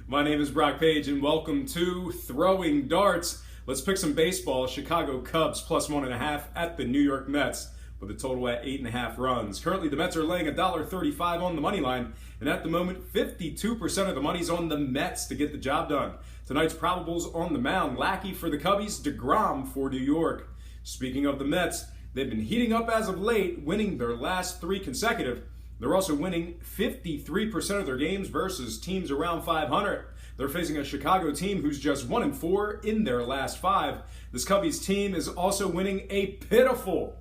My name is Brock Page and welcome to Throwing Darts. Let's pick some baseball. Chicago Cubs plus 1.5 at the New York Mets with a total at 8.5 runs. Currently the Mets are laying $1.35 on the money line, and at the moment 52% of the money's on the Mets to get the job done. Tonight's probables on the mound: Lackey for the Cubbies, DeGrom for New York. Speaking of the Mets, they've been heating up as of late, winning their last 3 consecutive. They're also winning 53% of their games versus teams around 500. They're facing a Chicago team who's just 1-4 in their last 5. This Cubbies team is also winning a pitiful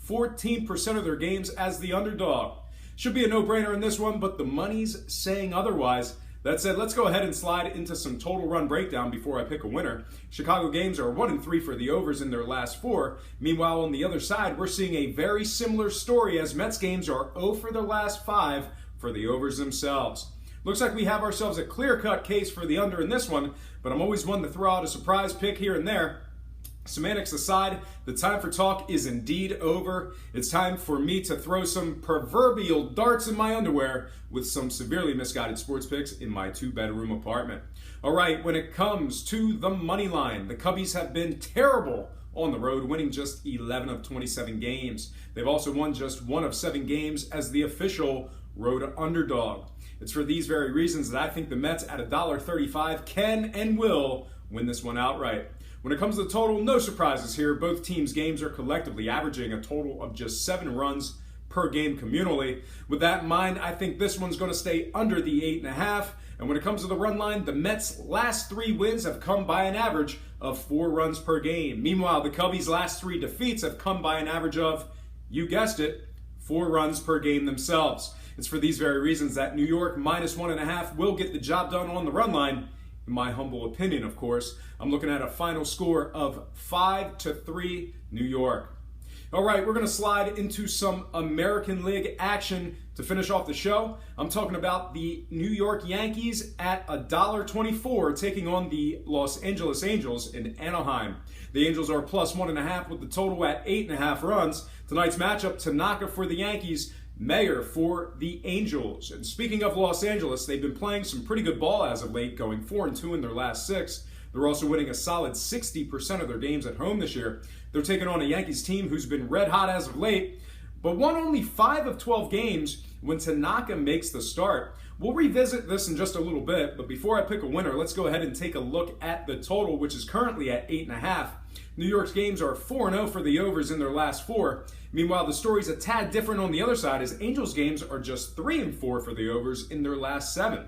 14% of their games as the underdog. Should be a no-brainer in this one, but the money's saying otherwise. That said, let's go ahead and slide into some total run breakdown before I pick a winner. Chicago games are 1-3 for the overs in their last 4. Meanwhile, on the other side, we're seeing a very similar story as Mets games are 0 for their last 5 for the overs themselves. Looks like we have ourselves a clear-cut case for the under in this one, but I'm always one to throw out a surprise pick here and there. Semantics aside, the time for talk is indeed over. It's time for me to throw some proverbial darts in my underwear with some severely misguided sports picks in my 2-bedroom apartment. All right, when it comes to the money line, the Cubbies have been terrible on the road, winning just 11 of 27 games. They've also won just 1 of 7 games as the official road underdog. It's for these very reasons that I think the Mets at $1.35 can and will win this one outright. When it comes to the total, no surprises here. Both teams' games are collectively averaging a total of just 7 runs per game communally. With that in mind, I think this one's going to stay under the 8.5. And when it comes to the run line, the Mets' last 3 wins have come by an average of 4 runs per game. Meanwhile, the Cubbies' last 3 defeats have come by an average of, you guessed it, 4 runs per game themselves. It's for these very reasons that New York minus 1.5 will get the job done on the run line. In my humble opinion, of course, I'm looking at a final score of 5-3 New York. All right, we're going to slide into some American League action to finish off the show. I'm talking about the New York Yankees at $1.24 taking on the Los Angeles Angels in Anaheim. The Angels are plus 1.5 with the total at 8.5 runs. Tonight's matchup, Tanaka for the Yankees, Mayer for the Angels. And speaking of Los Angeles, they've been playing some pretty good ball as of late, going 4-2 in their last 6. They're also winning a solid 60% of their games at home this year. They're taking on a Yankees team who's been red hot as of late, but won only 5 of 12 games when Tanaka makes the start. We'll revisit this in just a little bit, but before I pick a winner, let's go ahead and take a look at the total, which is currently at 8.5. New York's games are 4-0 for the overs in their last 4. Meanwhile, the story's a tad different on the other side, as Angels games are just 3-4 for the overs in their last 7.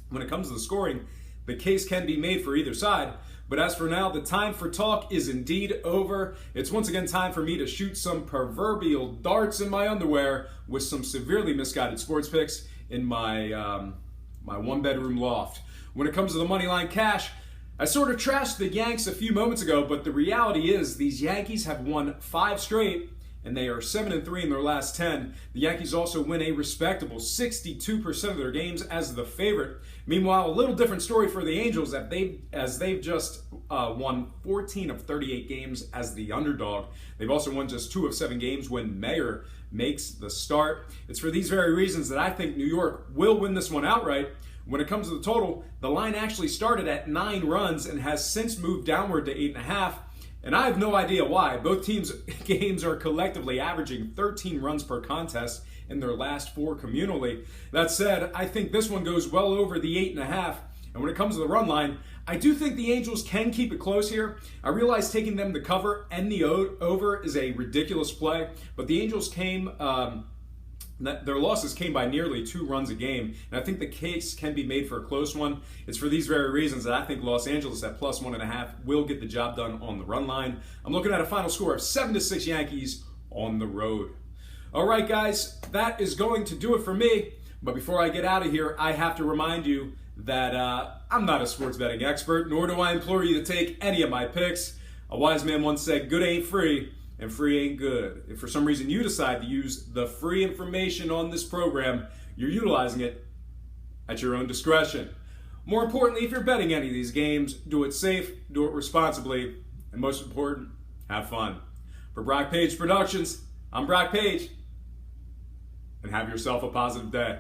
When it comes to the scoring, the case can be made for either side, but as for now, the time for talk is indeed over. It's once again time for me to shoot some proverbial darts in my underwear with some severely misguided sports picks in my 1-bedroom loft. When it comes to the moneyline cash, I sort of trashed the Yanks a few moments ago, but the reality is these Yankees have won 5 straight, and they are 7-3 in their last 10. The Yankees also win a respectable 62% of their games as the favorite. Meanwhile, a little different story for the Angels as they've just won 14 of 38 games as the underdog. They've also won just 2 of 7 games when Mayer makes the start. It's for these very reasons that I think New York will win this one outright. When it comes to the total, the line actually started at 9 runs and has since moved downward to 8.5. And I have no idea why. Both teams' games are collectively averaging 13 runs per contest in their last 4 communally. That said, I think this one goes well over the 8.5. And when it comes to the run line, I do think the Angels can keep it close here. I realize taking them to cover and the over is a ridiculous play, but the Angels their losses came by nearly 2 runs a game, and I think the case can be made for a close one. It's for these very reasons that I think Los Angeles at plus 1.5 will get the job done on the run line. I'm looking at a final score of 7-6 Yankees on the road. All right, guys, that is going to do it for me. But before I get out of here, I have to remind you that I'm not a sports betting expert, nor do I implore you to take any of my picks. A wise man once said, good ain't free, and free ain't good. If for some reason you decide to use the free information on this program, you're utilizing it at your own discretion. More importantly, if you're betting any of these games, do it safe, do it responsibly, and most important, have fun. For Brock Page Productions, I'm Brock Page, and have yourself a positive day.